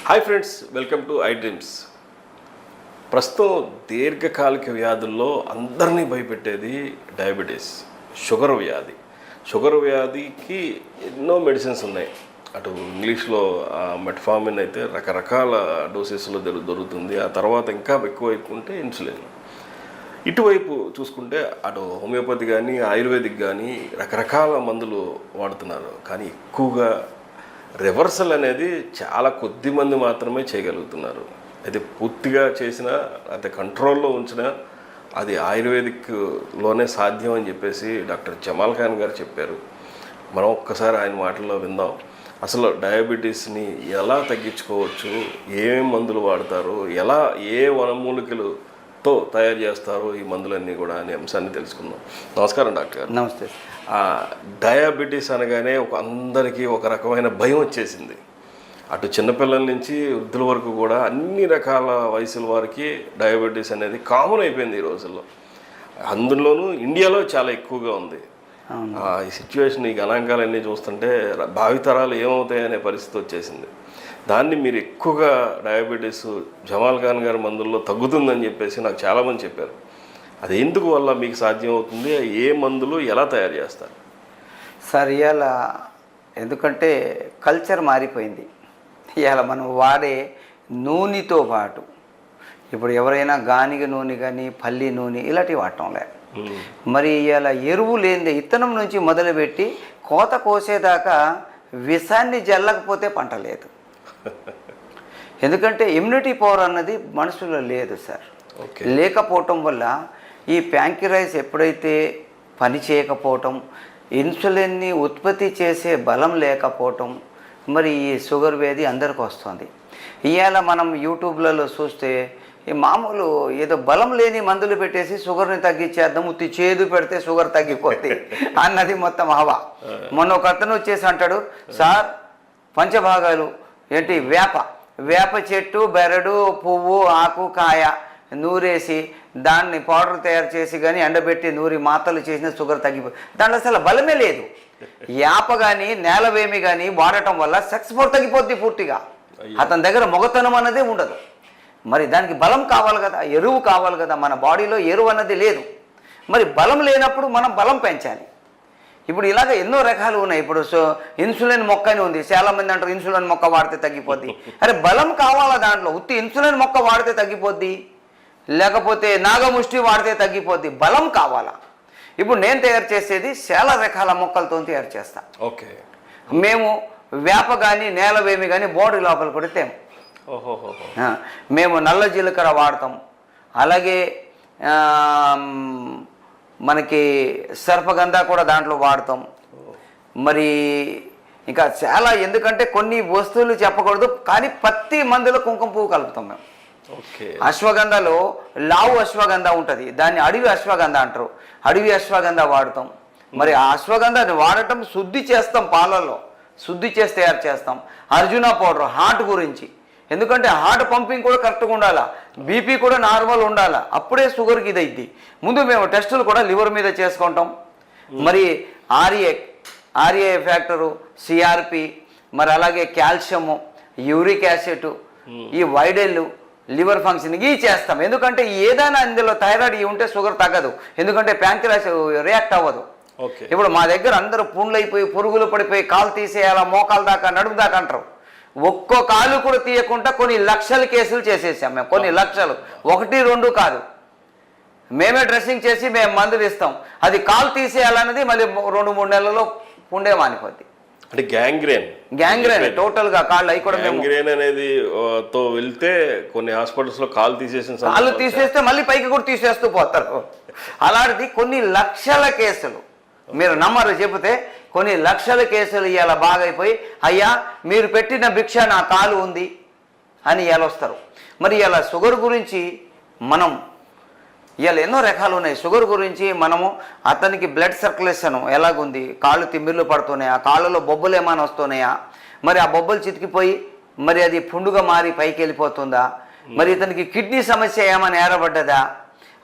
Hi friends, welcome to I dreams. ప్రస్తుతం దీర్ఘకాలిక వ్యాధుల్లో అందరినీ భయపెట్టేది డయాబెటీస్, షుగర్ వ్యాధి. షుగర్ వ్యాధికి ఎన్నో మెడిసిన్స్ ఉన్నాయి. అటు ఇంగ్లీష్లో మెట్ఫార్మిన్ అయితే రకరకాల డోసెస్లో దొరుకుతుంది. ఆ తర్వాత ఇంకా ఎక్కువైపుకుంటే ఇన్సులిన్. ఇటువైపు చూసుకుంటే అటు హోమియోపతి కానీ ఆయుర్వేదిక్ కానీ రకరకాల మందులు వాడుతున్నారు. కానీ ఎక్కువగా రివర్సల్ అనేది చాలా కొద్ది మంది మాత్రమే చేయగలుగుతున్నారు. అయితే పూర్తిగా చేసిన అయితే కంట్రోల్లో ఉంచిన అది ఆయుర్వేదిక్లోనే సాధ్యం అని చెప్పేసి డాక్టర్ జమాల్ ఖాన్ గారు చెప్పారు. మనం ఒక్కసారి ఆయన మాటల్లో విందాం. అసలు డయాబెటీస్ని ఎలా తగ్గించుకోవచ్చు, ఏమేమి మందులు వాడతారు, ఎలా ఏ వనమూలికలతో తయారు చేస్తారో ఈ మందులన్నీ కూడా అనే అంశాన్ని తెలుసుకుందాం. నమస్కారం డాక్టర్ గారు. నమస్తే. డయాబెటీస్ అనగానే అందరికీ ఒక రకమైన భయం వచ్చేసింది. అటు చిన్నపిల్లల నుంచి వృద్ధుల వరకు కూడా అన్ని రకాల వయసుల వారికి డయాబెటీస్ అనేది కామన్ అయిపోయింది ఈ రోజుల్లో. అందులోనూ ఇండియాలో చాలా ఎక్కువగా ఉంది. ఈ సిచ్యువేషన్, ఈ గణాంకాలన్నీ చూస్తుంటే భావితరాలు ఏమవుతాయనే పరిస్థితి వచ్చేసింది. దాన్ని మీరు ఎక్కువగా డయాబెటీస్ జమాల్ ఖాన్ గారి మందుల్లో తగ్గుతుందని చెప్పేసి నాకు చాలామంది చెప్పారు. అది ఎందుకు వల్ల మీకు సాధ్యం అవుతుంది, ఏ మందులు ఎలా తయారు చేస్తారు? సార్, ఇవాళ ఎందుకంటే కల్చర్ మారిపోయింది. ఇవాళ మనం వాడే నూనెతో పాటు ఇప్పుడు ఎవరైనా గానిగ నూనె కానీ పల్లి నూనె ఇలాంటివి వాడటంలే. మరి ఇవాళ ఎరువు లేనిదే ఇత్తనం నుంచి మొదలుపెట్టి కోత కోసేదాకా విషాన్ని జల్లకపోతే పంట లేదు. ఎందుకంటే ఇమ్యూనిటీ పవర్ అన్నది మనుషుల్లో లేదు సార్. లేకపోవటం వల్ల ఈ ప్యాంక్రియాస్ ఎప్పుడైతే పని చేయకపోవటం, ఇన్సులిన్ని ఉత్పత్తి చేసే బలం లేకపోవటం, మరి ఈ షుగర్ వ్యాధి అందరికీ వస్తుంది. ఇవాళ మనం యూట్యూబ్లలో చూస్తే ఈ మామూలు ఏదో బలం లేని మందులు పెట్టేసి షుగర్ని తగ్గించేద్దాం, ఉత్తి చేదు పెడితే షుగర్ తగ్గిపోద్ది అన్నది మొత్తం హవా. మొన్న ఒక అతను వచ్చేసి అంటాడు, సార్ పంచభాగాలు ఏంటి వేప చెట్టు, బెరడు, పువ్వు, ఆకు, కాయ నూరేసి దాన్ని పౌడర్ తయారు చేసి కానీ ఎండబెట్టి నూరి మాతలు చేసిన షుగర్ తగ్గిపోయి, దాంట్లో అసలు బలమే లేదు. యాప కానీ నేలవేమి కానీ వాడటం వల్ల సెక్స్ పవర్ తగ్గిపోద్ది పూర్తిగా. అతని దగ్గర మొగతనం అన్నదే ఉండదు. మరి దానికి బలం కావాలి కదా, ఎరువు కావాలి కదా. మన బాడీలో ఎరువు అన్నది లేదు. మరి బలం లేనప్పుడు మనం బలం పెంచాలి. ఇప్పుడు ఇలాగ ఎన్నో రకాలు ఉన్నాయి. ఇప్పుడు ఇన్సులిన్ మొక్క అని ఉంది. చాలామంది అంటారు ఇన్సులిన్ మొక్క వాడితే తగ్గిపోద్ది. అరే బలం కావాలా దాంట్లో? ఉత్తి ఇన్సులిన్ మొక్క వాడితే తగ్గిపోద్ది, లేకపోతే నాగముష్టి వాడితే తగ్గిపోద్ది. బలం కావాలా? ఇప్పుడు నేను తయారు చేసేది చాలా రకాల మొక్కలతో తయారు చేస్తా. ఓకే. మేము వేప కానీ నేలవేమి కానీ బాడీ లోపల కొడితే మేము నల్ల జీలకర్ర వాడతాం. అలాగే మనకి సర్పగంధ కూడా దాంట్లో వాడతాం. మరి ఇంకా చాలా, ఎందుకంటే కొన్ని వస్తువులు చెప్పకూడదు కానీ ప్రతి మందులో కుంకుమ పువ్వు కలుపుతాం మేము. అశ్వగంధలో లావు అశ్వగంధ ఉంటుంది, దాన్ని అడవి అశ్వగంధ అంటారు. అడవి అశ్వగంధ వాడతాం. మరి ఆ అశ్వగంధని వాడటం శుద్ధి చేస్తాం, పాలల్లో శుద్ధి చేసి తయారు చేస్తాం. అర్జున పౌడర్ హార్ట్ గురించి, ఎందుకంటే హార్ట్ పంపింగ్ కూడా కరెక్ట్గా ఉండాలా, బీపీ కూడా నార్మల్ ఉండాలా, అప్పుడే షుగర్కి ఇదైద్ది. ముందు మేము టెస్టులు కూడా లివర్ మీద చేసుకుంటాం. మరి ఆర్ఏ ఫ్యాక్టరు, సిఆర్పి, మరి అలాగే కాల్షియము, యూరిక్ యాసిడ్, ఈ వైడెల్, లివర్ ఫంక్షన్ ఇవి చేస్తాం. ఎందుకంటే ఏదైనా ఇందులో థైరాయిడ్ ఉంటే షుగర్ తగ్గదు, ఎందుకంటే ప్యాంక్రియాస్ రియాక్ట్ అవ్వదు. ఇప్పుడు మా దగ్గర అందరూ పుండ్లు అయిపోయి పురుగులు పడిపోయి కాలు తీసేయాలా, మోకాలు దాకా నడుము దాకా అంటారు. ఒక్కో కాలు కూడా తీయకుండా కొన్ని లక్షల కేసులు చేసేసాం మేము. కొన్ని లక్షలు, 1-2 కాదు. మేమే డ్రెస్సింగ్ చేసి మేము మందులు ఇస్తాం. అది కాలు తీసేయాలన్నది మళ్ళీ 2-3 నెలల్లో పుండే మానిపోద్ది. అంటే గ్యాంగ్రేన్ టోటల్ గా కాళ్ళు అవి కూడా గ్యాంగ్రేన్ అనేది తో వెళ్తే కొన్ని హాస్పిటల్స్ లో కాళ్ళు తీసేస్తే మళ్ళీ పైకి కూడా తీసేస్తూ పోతారు. అలాంటిది కొన్ని లక్షల కేసులు, మీరు నమ్మరు చెబితే కొన్ని లక్షల కేసులు ఇవాళ బాగైపోయి, అయ్యా మీరు పెట్టిన భిక్ష నా కాలు ఉంది అని ఇవాళ వస్తారు. మరి ఇవాళ షుగర్ గురించి మనం ఇవాళ ఎన్నో రకాలు ఉన్నాయి. షుగర్ గురించి మనము అతనికి బ్లడ్ సర్క్యులేషన్ ఎలాగుంది, కాళ్ళు తిమ్మిర్లు పడుతున్నాయా, కాళ్ళలో బొబ్బలు ఏమైనా వస్తున్నాయా, మరి ఆ బొబ్బలు చితికిపోయి మరి అది పుండుగా మారి పైకి వెళ్ళిపోతుందా, మరి ఇతనికి కిడ్నీ సమస్య ఏమైనా ఏర్పడ్డదా,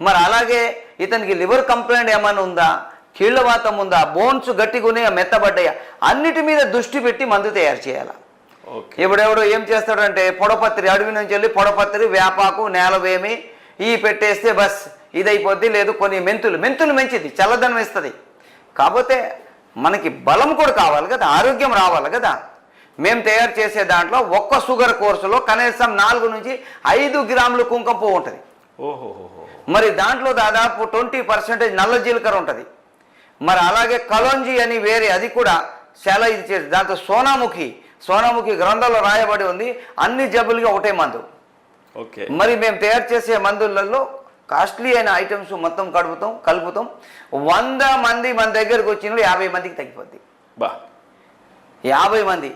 మరి అలాగే ఇతనికి లివర్ కంప్లైంట్ ఏమైనా ఉందా, కీళ్ళవాతం ఉందా, బోన్స్ గట్టిగా ఉన్నాయా, మెత్తబడ్డాయా, అన్నిటి మీద దృష్టి పెట్టి మందు తయారు చేయాలి. ఇప్పుడెవడు ఏం చేస్తాడంటే పొడపత్రి, అడవి నుంచి వెళ్ళి పొడపత్రి, వేపాకు, నేలవేమి ఈ పెట్టేస్తే బస్ ఇదైపోద్ది. లేదు కొన్ని మెంతులు మంచిది, చల్లదనం ఇస్తుంది. కాకపోతే మనకి బలం కూడా కావాలి కదా, ఆరోగ్యం రావాలి కదా. మేము తయారు చేసే దాంట్లో ఒక్క షుగర్ కోర్సులో కనీసం 4 నుంచి 5 గ్రాములు కుంకుమ పువ్వు ఉంటుంది. మరి దాంట్లో దాదాపు 20% నల్ల జీలకర్ర ఉంటుంది. మరి అలాగే కలోంజీ అని వేరే, అది కూడా చాలా ఇది చేసి దాంతో సోనాముఖి గ్రంథంలో రాయబడి ఉంది. అన్ని జబ్బులకి ఒకటే మందు. మరి మేము తయారు చేసే మందులలో కాస్ట్లీ అయిన ఐటమ్స్ మొత్తం కలుపుతాం. 100 మంది మన దగ్గరకు వచ్చిన 50 మందికి తగ్గిపోద్ది. 50 మంది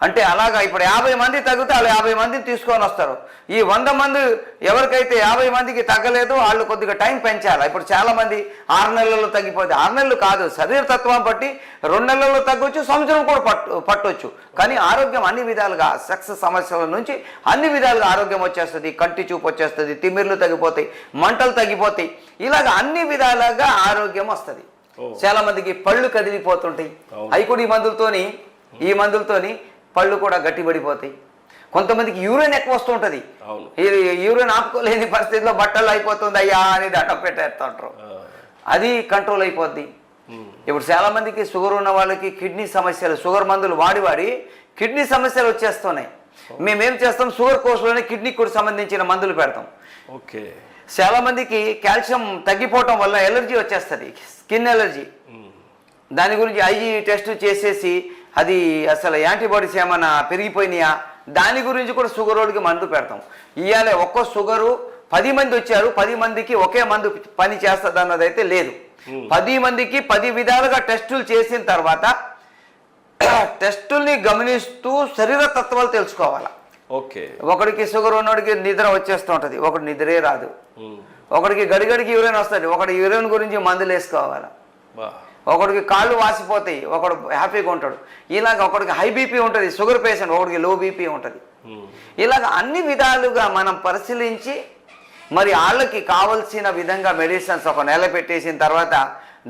అంటే అలాగా ఇప్పుడు 50 మంది తగ్గితే వాళ్ళు 50 మందిని తీసుకొని వస్తారు. ఈ 100 మంది ఎవరికైతే 50 మందికి తగ్గలేదు వాళ్ళు కొద్దిగా టైం పెంచాలి. ఇప్పుడు చాలా మంది 6 నెలల్లో తగ్గిపోతుంది. 6 నెలలు కాదు, శరీర తత్వం బట్టి 2 నెలల్లో తగ్గొచ్చు, సంవత్సరం కూడా పట్టొచ్చు. కానీ ఆరోగ్యం అన్ని విధాలుగా, సెక్స్ సమస్యల నుంచి అన్ని విధాలుగా ఆరోగ్యం వచ్చేస్తుంది. కంటి చూపు వచ్చేస్తుంది, తిమ్మిర్లు తగ్గిపోతాయి, మంటలు తగ్గిపోతాయి. ఇలాగ అన్ని విధాలుగా ఆరోగ్యం వస్తుంది. చాలా మందికి పళ్ళు కదిలిపోతుంటాయి. అవి కూడా ఈ మందులతోని పళ్ళు కూడా గట్టిపడిపోతాయి. కొంతమందికి యూరిన్ ఎక్కువ వస్తుంటుంది. యూరిన్ ఆపుకోలేని పరిస్థితిలో బట్టలు అయిపోతుంది అయ్యా అని దండం పెట్టేస్తుంటారు. అది కంట్రోల్ అయిపోద్ది. ఇప్పుడు చాలా మందికి షుగర్ ఉన్న వాళ్ళకి కిడ్నీ సమస్యలు, షుగర్ మందులు వాడి కిడ్నీ సమస్యలు వచ్చేస్తున్నాయి. మేమేం చేస్తాం, షుగర్ కోర్సులోనే కిడ్నీకి కూడా సంబంధించిన మందులు పెడతాం. చాలా మందికి కాల్షియం తగ్గిపోవటం వల్ల ఎలర్జీ వచ్చేస్తుంది, స్కిన్ ఎలర్జీ. దాని గురించి ఐజీ టెస్ట్ చేసేసి అది అసలు యాంటీబాడీస్ ఏమైనా పెరిగిపోయినాయా దాని గురించి కూడా షుగర్ రోడ్కి మందు పెడతాం. ఇవాళ ఒక్కో షుగరు 10 మంది వచ్చారు, 10 మందికి ఒకే మందు పని చేస్తుంది అన్నదైతే లేదు. 10 మందికి 10 విధాలుగా టెస్టులు చేసిన తర్వాత టెస్టుల్ని గమనిస్తూ శరీర తత్వాలు తెలుసుకోవాలి. ఒకడికి షుగర్ ఉన్నోడికి నిద్ర వచ్చేస్తూ ఉంటుంది, ఒకటి నిద్రే రాదు. ఒకడికి గడిగడికి యూరిన్ వస్తుంది, ఒకటి యూరిన్ గురించి మందులు వేసుకోవాలి. ఒకడికి కాళ్ళు వాసిపోతాయి, ఒకడు హ్యాపీగా ఉంటాడు. ఇలాగ ఒకడికి హై బీపీ ఉంటుంది, షుగర్ పేషెంట్, ఒకడికి లో బీపీ ఉంటుంది. ఇలాగ అన్ని విధాలుగా మనం పరిశీలించి మరి వాళ్ళకి కావలసిన విధంగా మెడిసిన్స్ ఒక నెల పెట్టేసిన తర్వాత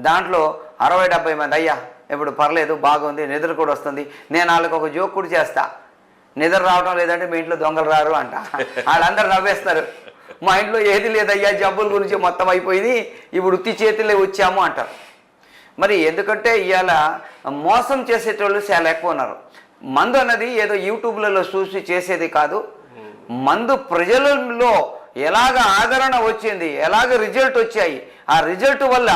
దాంట్లో 60-70 మంది అయ్యా ఇప్పుడు పర్లేదు, బాగుంది, నిద్ర కూడా వస్తుంది. నేను వాళ్ళకి ఒక జోక్ కూడా చేస్తా, నిద్ర రావడం లేదంటే మీ ఇంట్లో దొంగలు రారు అంట. వాళ్ళందరూ నవ్వేస్తారు. మా ఇంట్లో ఏది లేదయ్యా, జబ్బుల గురించి మొత్తం అయిపోయింది, ఇప్పుడు ఉత్తి చేతులే వచ్చాము అంటారు. మరి ఎందుకంటే ఇవాళ మోసం చేసేటోళ్ళు చాలా ఎక్కువ ఉన్నారు. మందు అన్నది ఏదో యూట్యూబ్లలో చూసి చేసేది కాదు. మందు ప్రజలలో ఎలాగ ఆదరణ వచ్చింది, ఎలాగ రిజల్ట్ వచ్చాయి, ఆ రిజల్ట్ వల్ల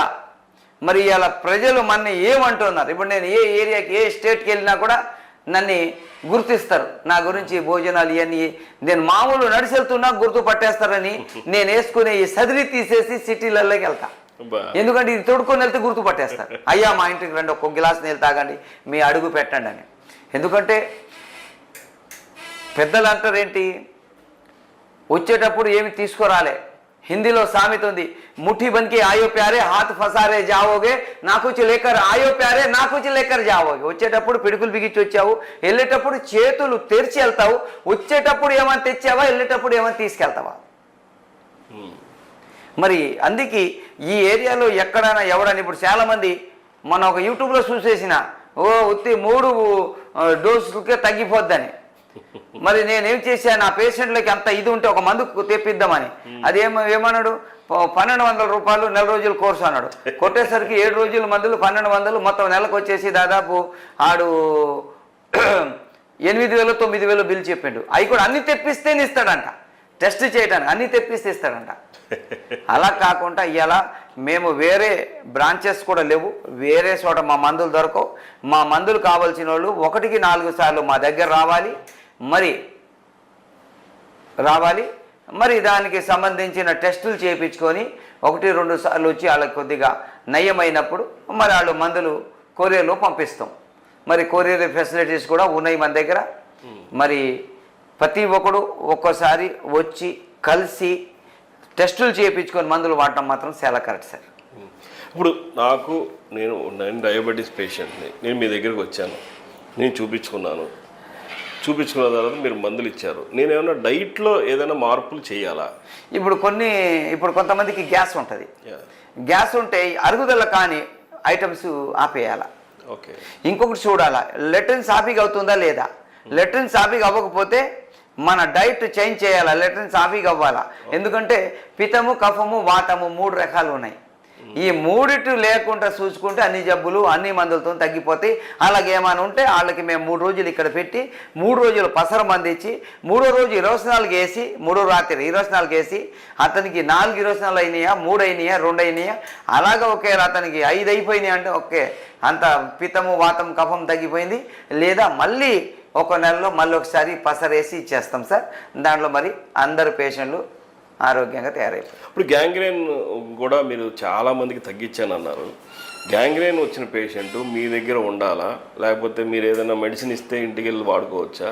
మరి ఇవాళ ప్రజలు మన ఏమంటున్నారు. ఇప్పుడు నేను ఏ ఏరియాకి, ఏ స్టేట్కి వెళ్ళినా కూడా నన్ను గుర్తిస్తారు. నా గురించి భోజనాలు ఇవన్నీ నేను మామూలు నడిచి వెళ్తున్నా గుర్తుపట్టేస్తారని నేను వేసుకునే ఈ సదిరి తీసేసి సిటీలలోకి వెళ్తా. ఎందుకంటే ఇది తోడుకొని వెళ్తే గుర్తుపట్టేస్తారు. అయ్యా మా ఇంటికి రండి, ఒక్క గ్లాస్ నీళ్ళు తాగండి, మీ అడుగు పెట్టండి అని. ఎందుకంటే పెద్దలు అంటారేంటి, వచ్చేటప్పుడు ఏమి తీసుకురాలే. హిందీలో సామెత ఉంది, ముఠీ బన్కి ఆయో ప్యారే హాత్ ఫసారే జావోగే, నాకుచి లేకర్ ఆయో ప్యారే నాకుచి లేకర్ జావోగే. వచ్చేటప్పుడు పిడుకులు బిగించి వచ్చావు, వెళ్ళేటప్పుడు చేతులు తెరిచి వెళ్తావు. వచ్చేటప్పుడు ఏమైనా తెచ్చావా, వెళ్ళేటప్పుడు ఏమైనా తీసుకెళ్తావా. మరి అందుకే ఈ ఏరియాలో ఎక్కడైనా ఎవడని ఇప్పుడు చాలామంది మన ఒక యూట్యూబ్లో చూసేసిన ఉత్తి 3 డోసులకే తగ్గిపోద్దని. మరి నేనేం చేశాను, ఆ పేషెంట్లకి అంత ఇది ఉంటే ఒక మందు తెప్పిద్దామని. అది ఏమన్నాడు, 1200 రూపాయలు నెల రోజుల కోర్సు అన్నాడు. కొట్టేసరికి 7 రోజుల మందులు 1200, మొత్తం నెలకు వచ్చేసి దాదాపు ఆడు 8,000 9,000 బిల్ చెప్పిండు. అవి కూడా అన్ని తెప్పిస్తేనే ఇస్తాడంట, టెస్ట్ చేయడానికి అన్ని తెప్పిస్తే ఇస్తాడంట. అలా కాకుండా ఇవాళ మేము వేరే బ్రాంచెస్ కూడా లేవు, వేరే చోట మా మందులు దొరకవు. మా మందులు కావాల్సిన వాళ్ళు 1కి 4 సార్లు మా దగ్గర రావాలి. మరి దానికి సంబంధించిన టెస్టులు చేయించుకొని 1-2 సార్లు వచ్చి వాళ్ళకి కొద్దిగా నయమైనప్పుడు మరి వాళ్ళు మందులు కొరియర్లో పంపిస్తాం. మరి కొరియర్ ఫెసిలిటీస్ కూడా ఉన్నాయి మన దగ్గర. మరి ప్రతి ఒక్కడు ఒక్కోసారి వచ్చి కలిసి టెస్టులు చేయించుకొని మందులు వాడటం మాత్రం చాలా కరెక్ట్ సార్. ఇప్పుడు నేను డయాబెటీస్ పేషెంట్ని, నేను మీ దగ్గరికి వచ్చాను, నేను చూపించుకున్న తర్వాత మీరు మందులు ఇచ్చారు. నేను ఏమైనా డైట్లో ఏదైనా మార్పులు చేయాలా? ఇప్పుడు కొంతమందికి గ్యాస్ ఉంటుంది. గ్యాస్ ఉంటే అరుగుదల కాని ఐటమ్స్ ఆపేయాలా. ఇంకొకటి చూడాలా, లెట్రిన్స్ ఆపిగా అవుతుందా లేదా. లెట్రిన్ సాఫీగా అవ్వకపోతే మన డైట్ చేంజ్ చేయాలా, లెట్రిన్ సాఫీగా అవ్వాలా. ఎందుకంటే పితము, కఫము, వాతము 3 రకాలు ఉన్నాయి. ఈ మూడిటి లేకుండా చూసుకుంటే అన్ని జబ్బులు అన్ని మందులతో తగ్గిపోతాయి. అలాగే ఏమైనా ఉంటే వాళ్ళకి మేము 3 రోజులు ఇక్కడ పెట్టి 3 రోజులు పసర మంది ఇచ్చి 3వ రోజు 24 వేసి 3వ రాత్రి 24 వేసి అతనికి 4 24 అయినాయా, 3 అయినాయా, 2 అయినాయా, అలాగే ఒకేలా అతనికి 5 అయిపోయినాయి అంటే ఓకే అంత పితము, వాతం, కఫం తగ్గిపోయింది. లేదా మళ్ళీ ఒక నెలలో మళ్ళీ ఒకసారి పసరేసి ఇచ్చేస్తాం సార్. దాంట్లో మరి అందరు పేషెంట్లు ఆరోగ్యంగా తయారైపోయి. ఇప్పుడు గ్యాంగ్రేన్ కూడా మీరు చాలా మందికి తగ్గించాను అన్నారు. గ్యాంగ్రేన్ వచ్చిన పేషెంట్ మీ దగ్గర ఉండాలా, లేకపోతే మీరు ఏదైనా మెడిసిన్ ఇస్తే ఇంటికి వెళ్ళి వాడుకోవచ్చా,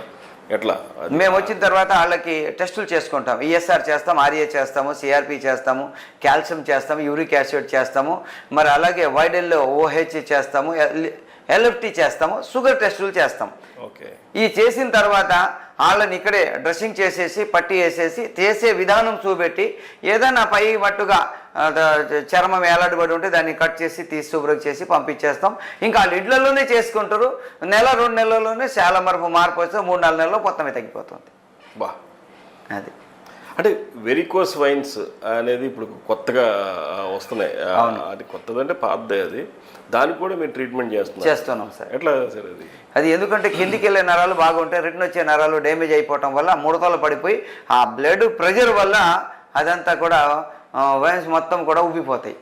ఎట్లా? మేము వచ్చిన తర్వాత వాళ్ళకి టెస్టులు చేసుకుంటాం. ఈఎస్ఆర్ చేస్తాం, ఆర్ఏ చేస్తాము, సిఆర్పి చేస్తాము, కాల్షియం చేస్తాము, యూరిక్ యాసిడ్ చేస్తాము, మరి అలాగే వైడెల్లో ఓహెచ్ చేస్తాము, ఎల్ఎఫ్టీ చేస్తాము, షుగర్ టెస్టులు చేస్తాం. ఓకే. ఈ చేసిన తర్వాత వాళ్ళని ఇక్కడే డ్రెస్సింగ్ చేసేసి పట్టి వేసేసి చేసే విధానం చూపెట్టి ఏదైనా పై మట్టుగా చర్మం ఏలాడబడి ఉంటే దాన్ని కట్ చేసి తీసి శుభ్రం చేసి పంపించేస్తాం. ఇంకా వాళ్ళ ఇళ్లలోనే చేసుకుంటారు. 1-2 నెలల్లోనే చాలా మార్పు వస్తే 3-4 నెలల్లో మొత్తమే తగ్గిపోతుంది. బా, అది అంటే వెరికోస్ వైన్స్ అనేది ఇప్పుడు కొత్తగా వస్తున్నాయి. అది కొత్తదంటే పాతదే. అది దానికి కూడా మీరు ట్రీట్మెంట్ చేస్తున్నాం సార్. ఎట్లా సార్ అది ఎందుకంటే కిందికి వెళ్ళే నరాలు బాగుంటాయి, రిటర్న్ వచ్చే నరాలు డ్యామేజ్ అయిపోవటం వల్ల ముడతలు పడిపోయి ఆ బ్లడ్ ప్రెషర్ వల్ల అదంతా కూడా వైన్స్ మొత్తం కూడా ఉబ్బిపోతాయి.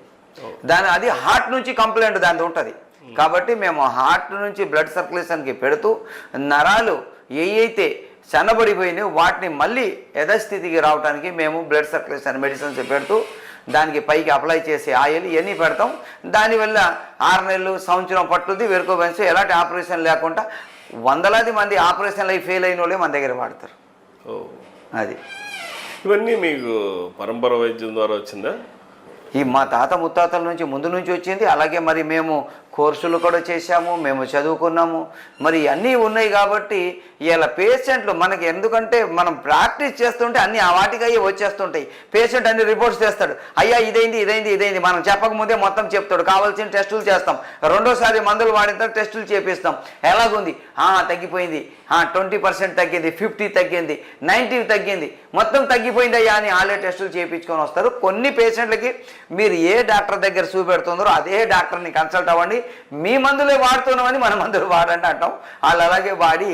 అది హార్ట్ నుంచి కంప్లైంట్ దాని ఉంటుంది. కాబట్టి మేము హార్ట్ నుంచి బ్లడ్ సర్క్యులేషన్కి పెడుతూ నరాలు ఏవైతే సన్నబడిపోయినాయో వాటిని మళ్ళీ యథాస్థితికి రావడానికి మేము బ్లడ్ సర్క్యులేషన్ మెడిసిన్స్ పెడుతూ దానికి పైకి అప్లై చేసే ఆయిల్ ఇవన్నీ పెడతాం. దానివల్ల 6 నెలలు, సంవత్సరం పట్టుద్ది. వెరికో వెయిన్స్ ఎలాంటి ఆపరేషన్ లేకుండా వందలాది మంది ఆపరేషన్లు అయి ఫెయిల్ అయిన వాళ్ళే మన దగ్గర వాడతారు. అది ఇవన్నీ మీకు పరంపర వైద్యం ద్వారా వచ్చిందా? ఈ మా తాత ముత్తాతల నుంచి ముందు నుంచి వచ్చింది. అలాగే మరి మేము కోర్సులు కూడా చేశాము, మేము చదువుకున్నాము, మరి అన్నీ ఉన్నాయి. కాబట్టి ఇలా పేషెంట్లు మనకి ఎందుకంటే మనం ప్రాక్టీస్ చేస్తుంటే అన్నీ ఆ వాటికి అయ్యి వచ్చేస్తుంటాయి. పేషెంట్ అన్ని రిపోర్ట్స్ చేస్తాడు, అయ్యా ఇదైంది మనం చెప్పకముందే మొత్తం చెప్తాడు. కావాల్సిన టెస్టులు చేస్తాం, 2వ మందులు వాడిన తర్వాత టెస్టులు చేపిస్తాం. ఎలాగుంది, తగ్గిపోయింది, 20% తగ్గింది, 50 తగ్గింది, 90 తగ్గింది, మొత్తం తగ్గిపోయింది అయ్యా అని వాళ్ళే టెస్టులు చేయించుకొని వస్తారు. కొన్ని పేషెంట్లకి మీరు ఏ డాక్టర్ దగ్గర చూపెడుతున్నారో అదే డాక్టర్ని కన్సల్ట్ అవ్వండి, మీ మందులే వాడుతున్నామని మన మందులు వాడండి అంటాం. వాళ్ళు అలాగే వాడి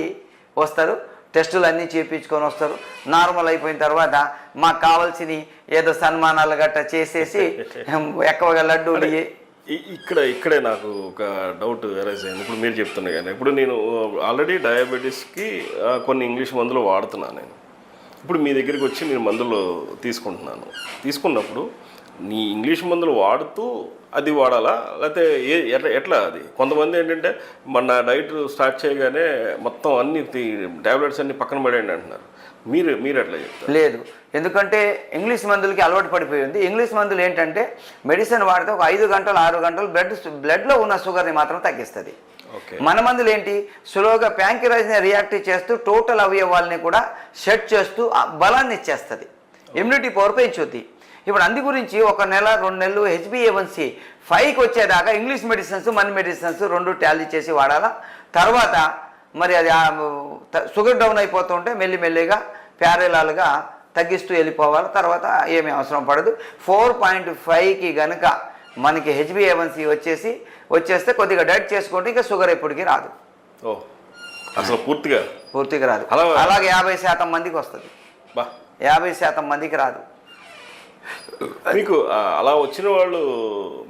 వస్తారు, టెస్టులు అన్నీ చేయించుకొని వస్తారు. నార్మల్ అయిపోయిన తర్వాత మాకు కావాల్సిన ఏదో సన్మానాలు గట్రా చేసేసి ఎక్కువగా లడ్డూలు. ఇక్కడే నాకు ఒక డౌట్ ఎరైజ్ అయింది. ఇప్పుడు మీరు చెప్తున్నా కానీ ఇప్పుడు నేను ఆల్రెడీ డయాబెటీస్కి కొన్ని ఇంగ్లీష్ మందులు వాడుతున్నాను. నేను ఇప్పుడు మీ దగ్గరికి వచ్చి నేను మందులు తీసుకున్నప్పుడు నీ ఇంగ్లీష్ మందులు వాడుతూ అది వాడాలా, లేకపోతే ఎట్లా? అది కొంతమంది ఏంటంటే మన డైట్ స్టార్ట్ చేయగానే మొత్తం అన్ని టాబ్లెట్స్ అన్ని పక్కన పడేయండి అంటున్నారు. మీరు ఎట్లా చెప్తారు? లేదు, ఎందుకంటే ఇంగ్లీష్ మందులకి అలవాటు పడిపోయింది. ఇంగ్లీష్ మందులు ఏంటంటే మెడిసిన్ వాడితే ఒక 5 గంటలు 6 గంటలు బ్లడ్లో ఉన్న షుగర్ని మాత్రం తగ్గిస్తుంది. మన మందులు ఏంటి, స్లోగా ప్యాంక్రియాస్ని రియాక్ట్ చేస్తూ టోటల్ అవయవాల్ని కూడా సెట్ చేస్తూ బలాన్ని ఇచ్చేస్తుంది, ఇమ్యూనిటీ పవర్ పెంచుద్ది. ఇప్పుడు అందు గురించి 1 నెల 2 నెలలు HbA1c 5కి వచ్చేదాకా ఇంగ్లీష్ మెడిసిన్స్ మన మెడిసిన్స్ 2 టాలీ చేసి వాడాలా. తర్వాత మరి అది షుగర్ డౌన్ అయిపోతుంటే మెల్లిమెల్లిగా ప్యారలాల్గా తగ్గిస్తూ వెళ్ళిపోవాలి. తర్వాత ఏమీ అవసరం పడదు. 4.5కి కనుక మనకి HbA1c వచ్చేస్తే కొద్దిగా డైట్ చేసుకుంటే ఇంకా షుగర్ ఎప్పటికీ రాదు. అసలు పూర్తిగా రాదు. అలాగే 50% మందికి వస్తుంది, 50% మందికి రాదు. మీకు అలా వచ్చిన వాళ్ళు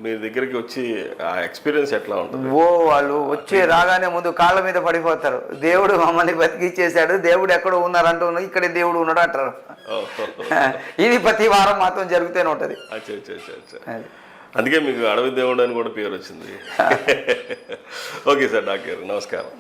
మీ దగ్గరికి వచ్చి ఆ ఎక్స్పీరియన్స్ ఎట్లా ఉంటుంది? వాళ్ళు వచ్చి రాగానే ముందు కాళ్ళ మీద పడిపోతారు, దేవుడు మమ్మల్ని బతికిచ్చేసాడు, దేవుడు ఎక్కడో ఉన్నారంటున్నాడు, ఇక్కడే దేవుడు ఉన్నాడు అంటారు. ఇది ప్రతి వారం మాత్రం జరుగుతూనే ఉంటుంది. అందుకే మీకు అడవి దేవుడు అని కూడా పేరు వచ్చింది. ఓకే సార్, డాక్టర్ నమస్కారం.